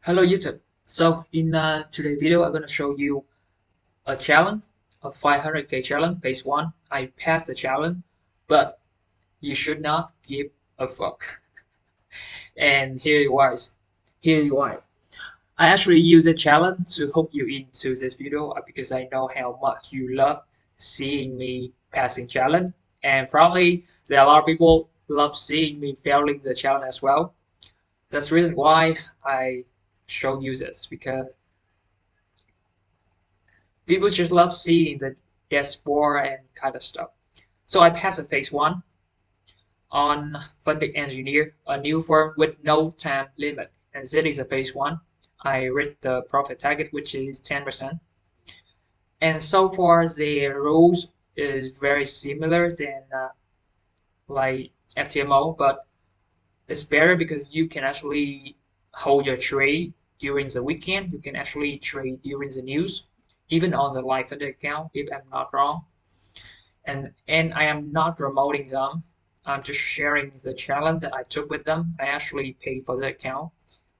Hello YouTube. So in today's video, I'm gonna show you a challenge, a 500k challenge, phase one. I passed the challenge, but you should not give a fuck. And here you are. Here you are. I actually use a challenge to hook you into this video because I know how much you love seeing me passing challenge, and probably there are a lot of people love seeing me failing the challenge as well. That's the reason why I show you this because people just love seeing the dashboard and kind of stuff. So I passed the phase one on funding engineer, a new firm with no time limit. And this is a phase one. I read the profit target, which is 10%. And so far, the rules is very similar than like FTMO, but it's better because you can actually hold your trade during the weekend. You can actually trade during the news, even on the live funded account, if I'm not wrong. And I am not promoting them. I'm just sharing the challenge that I took with them. I actually paid for the account.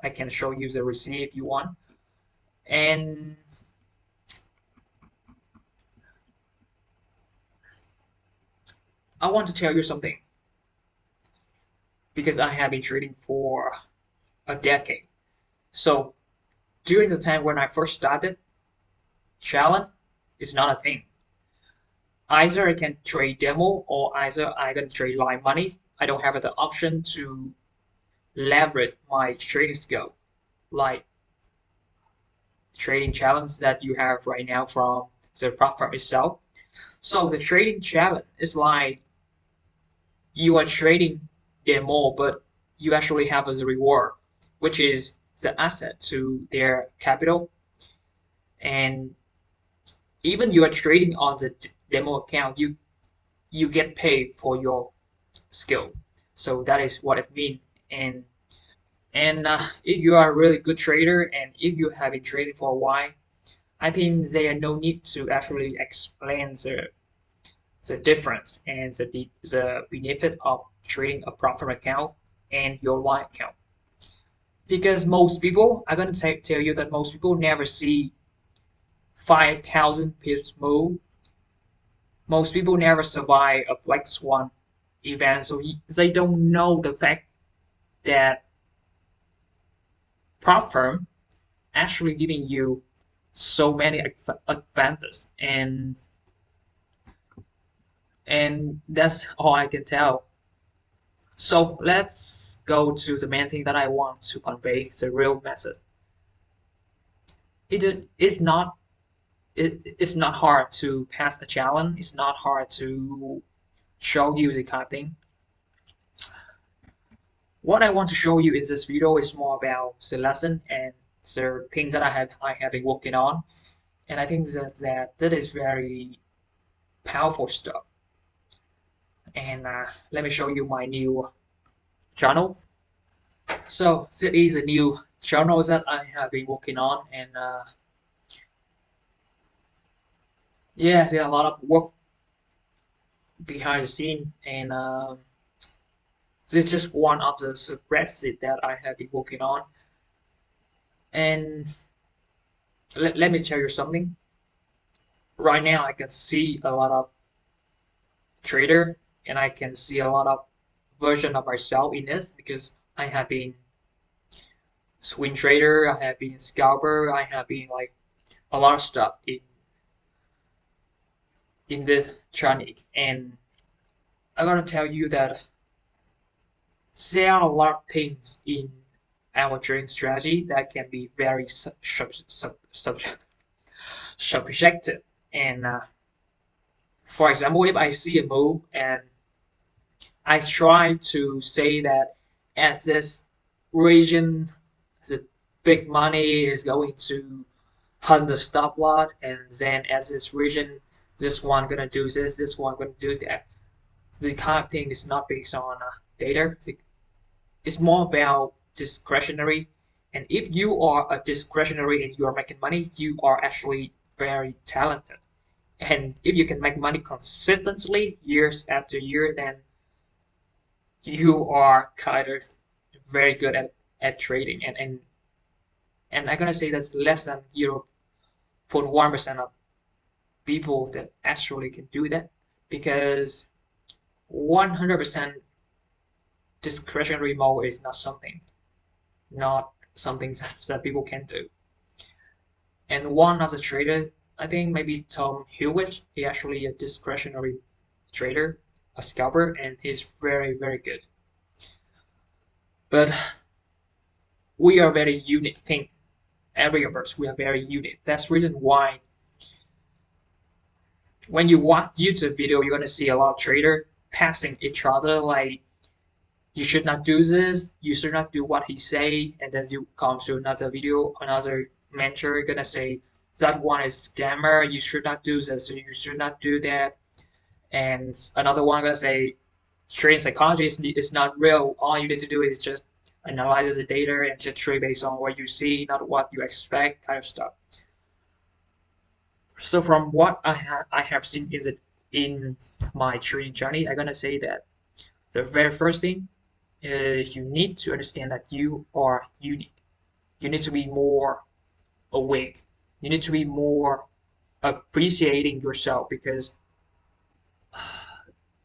I can show you the receipt if you want. And I want to tell you something because I have been trading for a decade. So during the time when I first started, challenge is not a thing. Either I can trade demo or either I can trade live money. I don't have the option to leverage my trading skill like trading challenge that you have right now from the platform itself. So the trading challenge is like you are trading them more, but you actually have as a reward, which is the asset to their capital. And even you are trading on the demo account, you get paid for your skill. So that is what it means. And if you are a really good trader and if you have been trading for a while, I think there is no need to actually explain the difference and the benefit of trading a profit account and your live account. Because most people, I'm gonna tell you that most people never see 5,000 pips move. Most people never survive a Black Swan event, so they don't know the fact that prop firm actually giving you so many advantages, and that's all I can tell. So let's go to the main thing that I want to convey, the real message. It's not it's not hard to pass a challenge. It's not hard to show you the kind of thing. What I want to show you in this video is more about the lesson and the things that I have been working on. And I think that is very powerful stuff. And let me show you my new channel. So this is a new channel that I have been working on, and yeah, there's a lot of work behind the scene, and this is just one of the spreadsheet that I have been working on. And let me tell you something. Right now, I can see a lot of trader, and I can see a lot of version of myself in this because I have been swing trader, I have been scalper, I have been like a lot of stuff in this journey. And I'm gonna tell you that there are a lot of things in our trading strategy that can be very subjective. And for example, if I see a move and I try to say that at this region, the big money is going to hunt the stop loss, and then at this region, this one gonna do this one gonna do that. The kind of thing is not based on data. It's more about discretionary. And if you are a discretionary and you are making money, you are actually very talented. And if you can make money consistently years after year, then you are kind of very good at trading. And And I'm gonna say that's less than 0.1% of people that actually can do that, because 100% discretionary mode is not something that people can do. And one of the traders, I think maybe Tom Hewitt, he actually a discretionary trader, a scalper, and he's very, very good. But we are very unique thing. Every of us, we are very unique. That's the reason why when you watch YouTube video, you're gonna see a lot of trader passing each other like you should not do this, you should not do what he say, and then you come to another video, another mentor gonna say that one is scammer, you should not do this, you should not do that, and another one gonna say trading psychology is not real. All you need to do is just analyze the data and just trade based on what you see, not what you expect, kind of stuff. So from what I have seen is it in my trading journey, I'm gonna say that the very first thing is you need to understand that you are unique. You need to be more awake. You need to be more appreciating yourself, because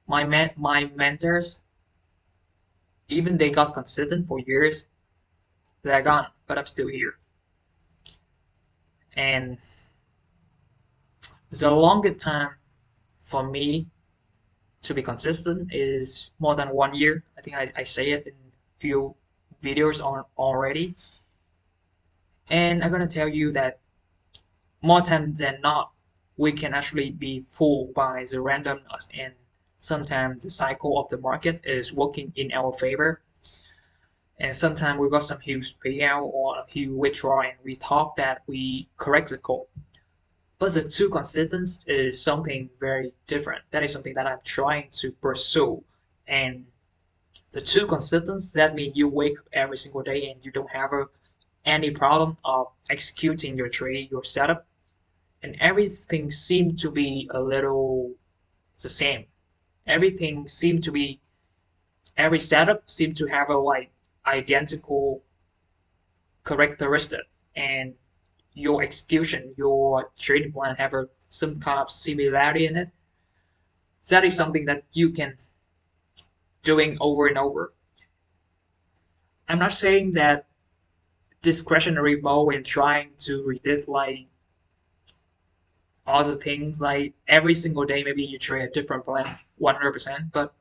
my mentors, even they got consistent for years, they're gone, but I'm still here. And the longest time for me to be consistent is more than 1 year. I think I say it in few videos on already. And I'm gonna tell you that more times than not, we can actually be fooled by the randomness, and sometimes the cycle of the market is working in our favor. And sometimes we got some huge payout or a huge withdrawal, and we thought that we correct the code. But the two consistent is something very different. That is something that I'm trying to pursue. And the two consistent, that means you wake up every single day and you don't have any problem of executing your trade, your setup, and everything seemed to be a little the same. Everything seemed to be every setup seemed to have a like identical characteristic, and your execution, your trading plan have some kind of similarity in it. That is something that you can doing over and over. I'm not saying that discretionary mode and trying to read like all the things like every single day maybe you trade a different plan 100%, but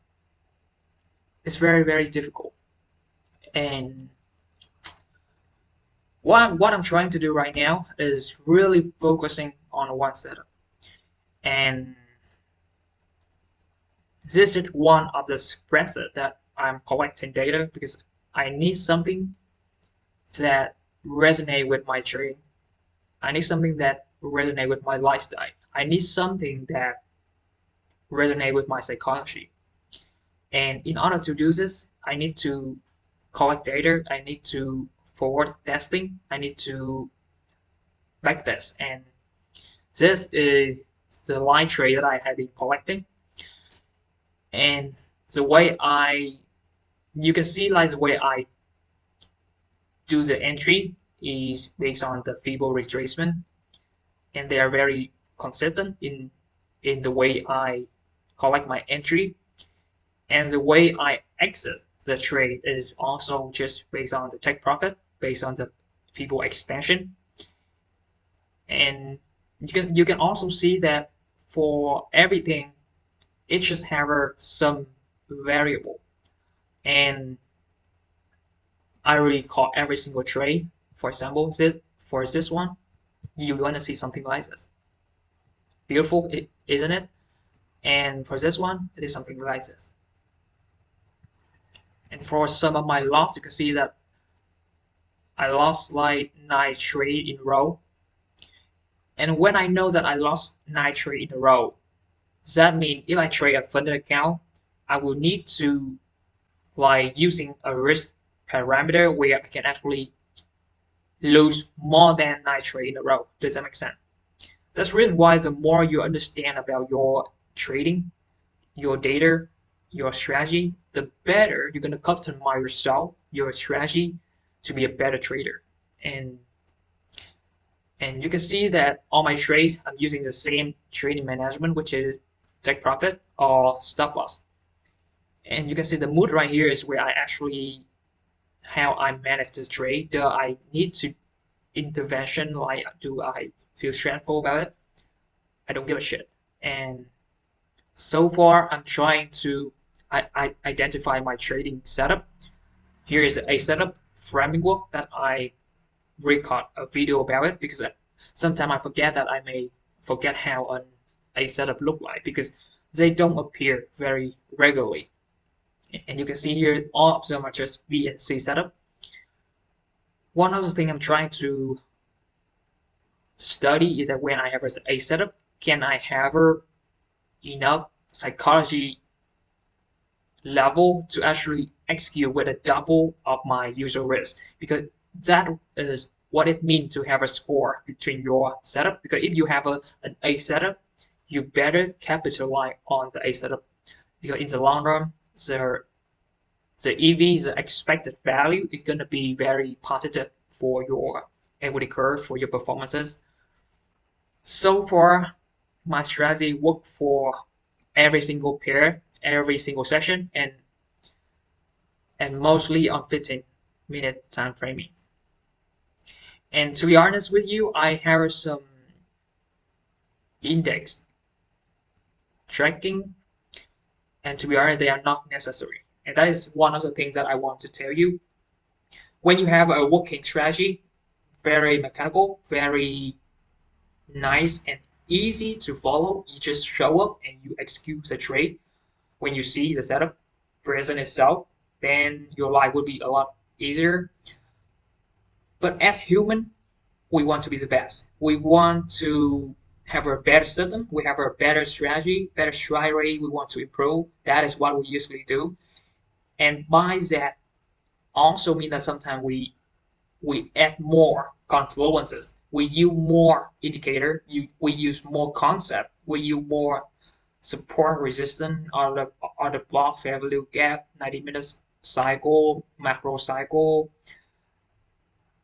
it's very, very difficult. And what I'm trying to do right now is really focusing on one setup. And this is one of the spreadsheet that I'm collecting data, because I need something that resonate with my trading. I need something that resonate with my lifestyle. I need something that resonate with my psychology. And in order to do this, I need to collect data. I need to forward testing. I need to backtest. And this is the line trade that I have been collecting. And the way you can see like the way I do the entry is based on the feeble retracement, and they are very consistent in the way I collect my entry, and the way I exit the trade is also just based on the take profit, based on the feeble extension. And you can also see that for everything, it just have some variable, and I really call every single trade. For example, for this one, you want to see something like this. Beautiful, isn't it? And for this one, it is something like this. And for some of my loss, you can see that I lost like 9 trades in a row. And when I know that I lost 9 trades in a row, that means if I trade a funded account, I will need to like using a risk parameter where I can actually lose more than 9 trades in a row. Does that make sense? That's the reason why the more you understand about your trading, your data, your strategy, the better you're gonna customize yourself, your strategy to be a better trader. And And you can see that on my trade, I'm using the same trading management, which is take profit or stop loss. And you can see the mood right here is where I actually how I manage the trade. Do I need to intervention? Like, do I feel stressful about it? I don't give a shit. And so far, I'm trying to I identify my trading setup. Here is a setup framework that I record a video about it because sometimes I forget that I may forget how a setup look like because they don't appear very regularly. And you can see here all of them are just B and C setup. One of the things I'm trying to study is that when I have a setup, can I have enough psychology level to actually execute with a double of my usual risk? Because that is what it means to have a score between your setup. Because if you have an A setup, you better capitalize on the A setup. Because in the long run, the EV, the expected value, is going to be very positive for your equity curve, for your performances. So far, my strategy worked for every single pair, every single session, and mostly on 15-minute time framing. And to be honest with you, I have some index tracking, and to be honest, they are not necessary. And that is one of the things that I want to tell you. When you have a working strategy, very mechanical, very nice and easy to follow. You just show up and you execute the trade. When you see the setup present itself, then your life will be a lot easier. But as human, we want to be the best. We want to have a better system. We have a better strategy, better strike rate. We want to improve. That is what we usually do. And by that also mean that sometimes we add more confluences. We use more indicator. We use more concept. We use more support resistance or the block value gap, 90 minutes cycle, macro cycle,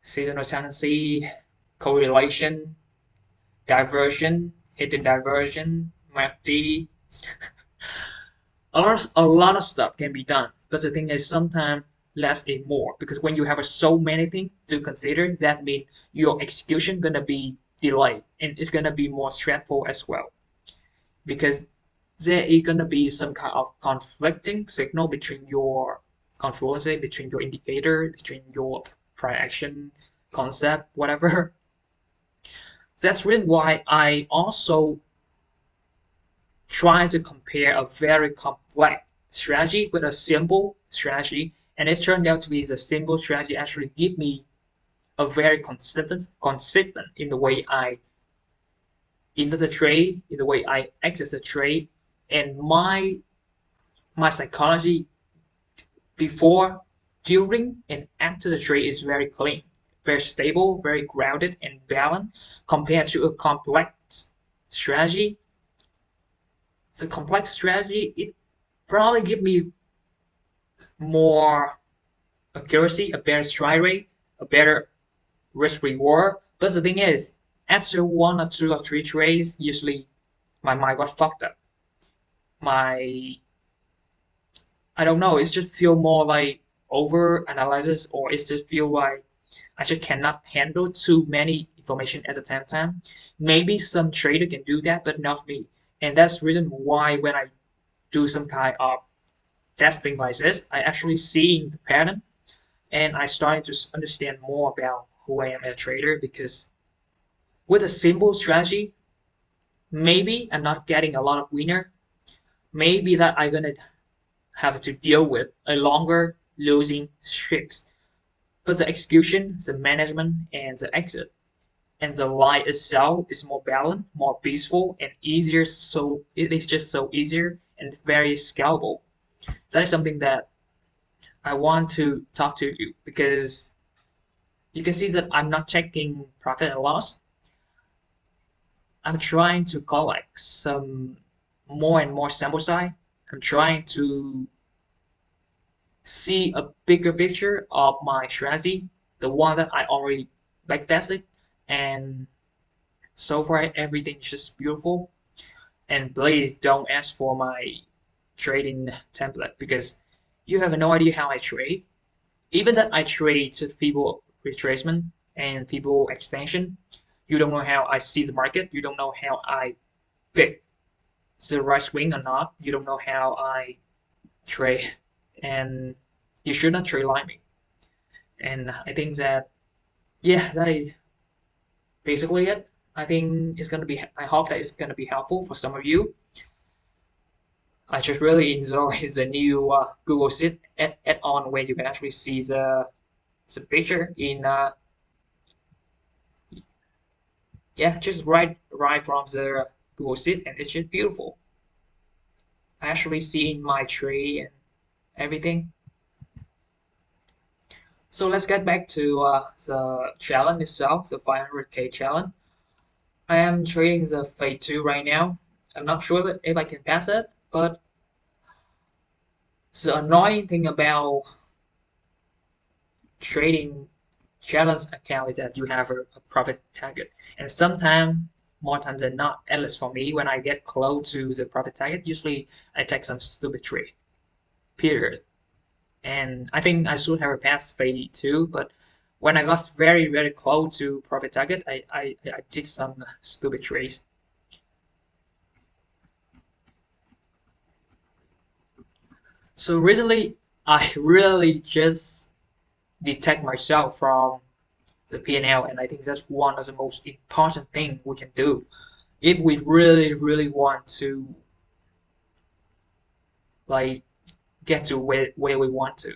seasonal tendency, correlation, diversion, hidden diversion, MACD. A lot of stuff can be done. But the thing is sometimes less is more because when you have so many things to consider, that means your execution gonna be delayed and it's gonna be more stressful as well. Because there is gonna be some kind of conflicting signal between your confluence, between your indicator, between your prior action concept, whatever. That's really why I also try to compare a very complex strategy with a simple strategy, and it turned out to be the simple strategy actually give me a very consistent in the way I enter the trade, in the way I exit the trade, and my psychology before, during, and after the trade is very clean, very stable, very grounded and balanced compared to a complex strategy. The complex strategy it probably give me more accuracy, a better strike rate, a better risk reward. But the thing is, after one or two or three trades, usually my mind got fucked up. My I don't know, it's just feel more like over analysis or it's just feel like I just cannot handle too many information at the same time. Maybe some trader can do that, but not me. And that's the reason why when I do some kind of testing like this, I actually seeing the pattern and I started to understand more about who I am as a trader because with a simple strategy, maybe I'm not getting a lot of winner. Maybe that I'm gonna have to deal with a longer losing streaks. But the execution, the management, and the exit and the lie itself is more balanced, more peaceful, and easier. So it is just so easier and very scalable. That is something that I want to talk to you because you can see that I'm not checking profit and loss. I'm trying to collect some more and more sample size. I'm trying to see a bigger picture of my strategy, the one that I already backtested, and So far, everything's just beautiful. And please don't ask for my trading template because you have no idea how I trade. Even that I trade to Fibo retracement and Fibo extension, you don't know how I see the market. You don't know how I pick the right swing or not. You don't know how I trade, and you should not trade like me. And I think that yeah, that is basically it. I think it's gonna be. I hope that it's gonna be helpful for some of you. I just really enjoy the new Google Sheet add-on where you can actually see the picture in yeah, just right from the Google Sheet, and it's just beautiful. I actually see in my tree and everything. So let's get back to the challenge itself, the 500K challenge. I am trading the Fade 2 right now. I'm not sure if I can pass it, but the annoying thing about trading challenge account is that you have a profit target. And sometimes, more times than not, at least for me, when I get close to the profit target, usually I take some stupid trade, period. And I think I should have passed Fade 2, but when I got very, very close to profit target, I did some stupid trades. So recently, I really just detach myself from the P&L, and I think that's one of the most important thing we can do if we really, really want to like get to where we want to.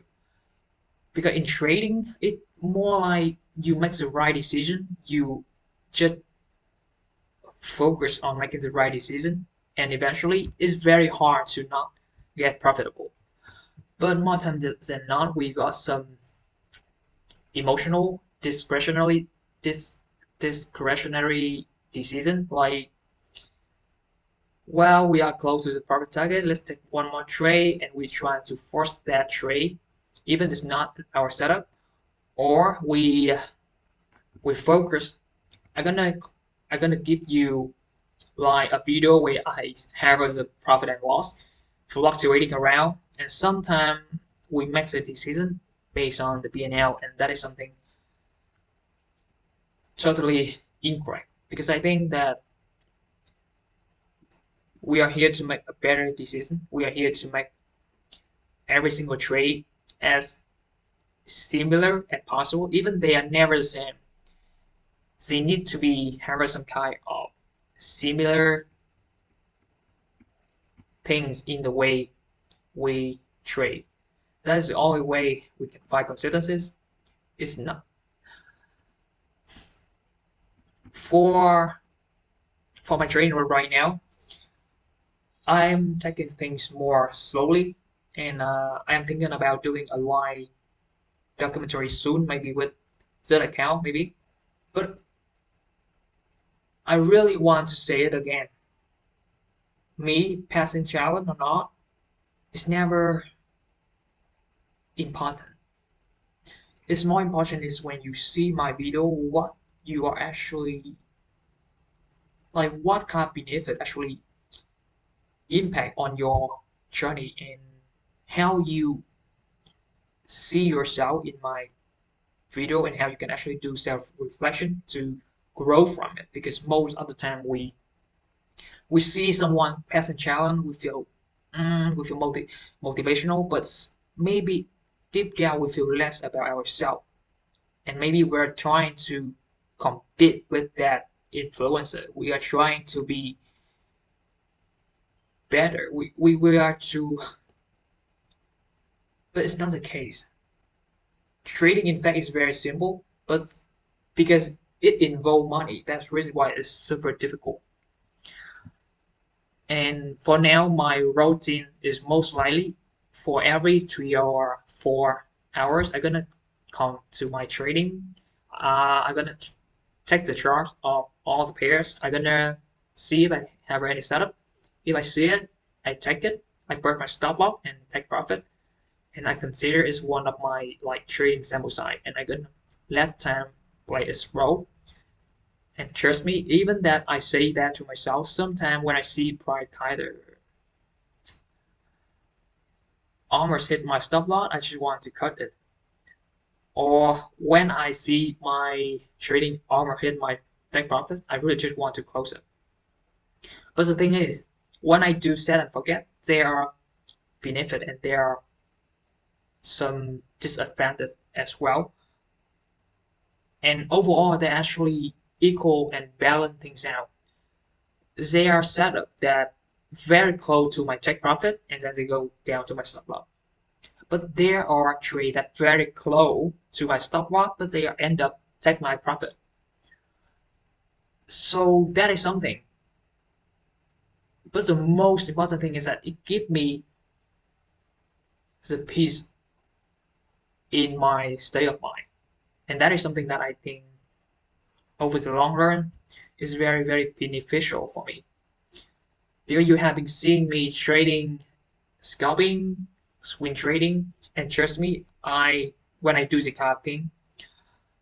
Because in trading, it more like you make the right decision, you just focus on making the right decision, and eventually it's very hard to not get profitable. But more times than not, we got some emotional dis discretionary decision like, well, we are close to the profit target, let's take one more trade, and we try to force that trade even it's not our setup, or we focus. I'm gonna give you like a video where I have as a profit and loss fluctuating around, and sometimes we make the decision based on the P&L, and that is something totally incorrect because I think that we are here to make a better decision. We are here to make every single trade as similar as possible, even they are never the same. They need to be have some kind of similar things in the way we trade. That's the only way we can find consistencies. It's not for my trading right now. I'm taking things more slowly, and I'm thinking about doing a live documentary soon, maybe with that account, maybe. But I really want to say it again. Me passing challenge or not is never important. It's more important is when you see my video, what you are actually like, what kind of benefit actually impact on your journey and how you see yourself in my video and how you can actually do self-reflection to grow from it. Because most of the time we see someone passing challenge, we feel motivational, but maybe deep down we feel less about ourselves, and maybe we're trying to compete with that influencer. We are trying to be better. We are to, but it's not the case. Trading, in fact, is very simple, but because it involves money, that's the reason why it's super difficult. And for now, my routine is most likely for every 3 or 4 hours, I'm gonna come to my trading. I'm gonna take the chart of all the pairs. I'm gonna see if I have any setup. If I see it, I take it. I put my stop loss and take profit. And I consider it's one of my like trading sample size. And I'm gonna let time play its role. And trust me, even that I say that to myself, sometimes when I see price either almost hit my stop loss, I just want to cut it. Or when I see my trading almost hit my take profit, I really just want to close it. But the thing is, when I do set and forget, there are benefit and there are some disadvantage as well. And overall, they actually equal and balance things out. They are set up that very close to my take profit and then they go down to my stop loss. But there are trades that very close to my stop loss, but they end up take my profit. So that is something. But the most important thing is that it gives me the peace in my state of mind. And that is something that I think over the long run is very, very beneficial for me. Because you have been seeing me trading, scalping, swing trading, and trust me, when I do the kind of thing,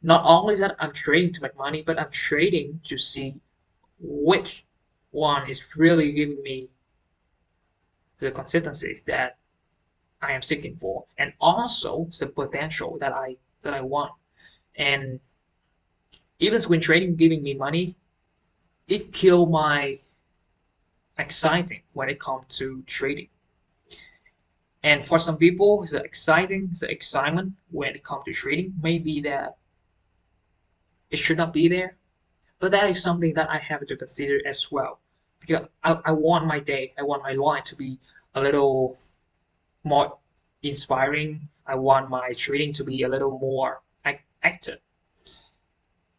not only that I'm trading to make money, but I'm trading to see which one is really giving me the consistencies that I am seeking for, and also the potential that I want. And even when trading giving me money, it killed my exciting when it comes to trading. And for some people, the excitement when it comes to trading may be that it should not be there, but that is something that I have to consider as well. Because I want my day, I want my life to be a little more inspiring. I want my trading to be a little more active.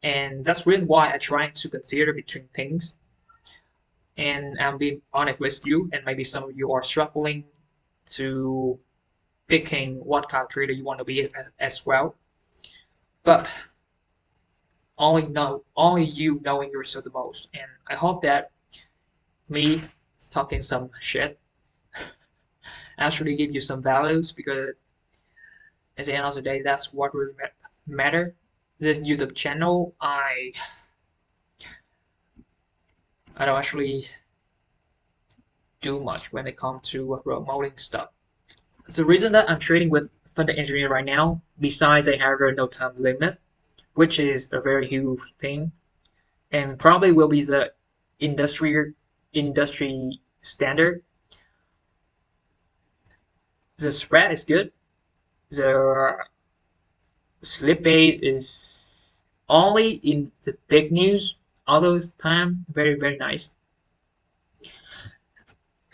And that's really why I try to consider between things. And I'm being honest with you, and maybe some of you are struggling to picking what kind of trader you want to be as well. But only you knowing yourself the most. And I hope that me talking some shit actually give you some values because at the end of the day, that's what really matter. This YouTube channel, I don't actually do much when it comes to promoting stuff. The reason that I'm trading with fund engineer right now, besides I have a no time limit, which is a very huge thing, and probably will be the industry standard. The spread is good. The slip rate is only in the big news all those time very very nice,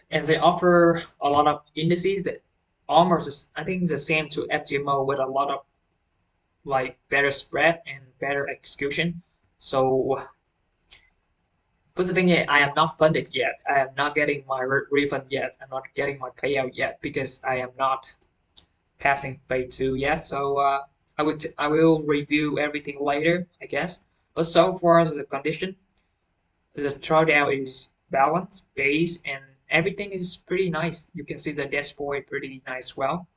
and they offer a lot of indices that almost I think the same to FGMO with a lot of like better spread and better execution. So, but the thing is, I am not funded yet. I am not getting my refund yet. I'm not getting my payout yet because I am not passing phase two yet. So I will review everything later, I guess. But so far the condition, the drawdown is balanced, base, and everything is pretty nice. You can see the dashboard pretty nice. Well,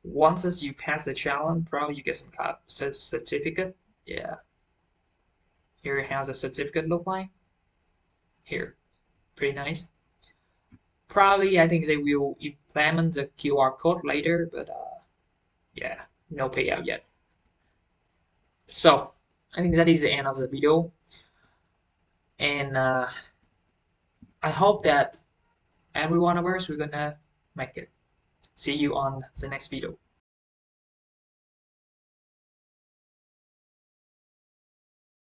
once as you pass the challenge, probably you get some kind of certificate. Yeah, here how the certificate look like. Here, pretty nice. Probably I think they will implement the QR code later, but yeah, no payout yet. So I think that is the end of the video, and I hope that every one of us we're gonna make it. See you on the next video.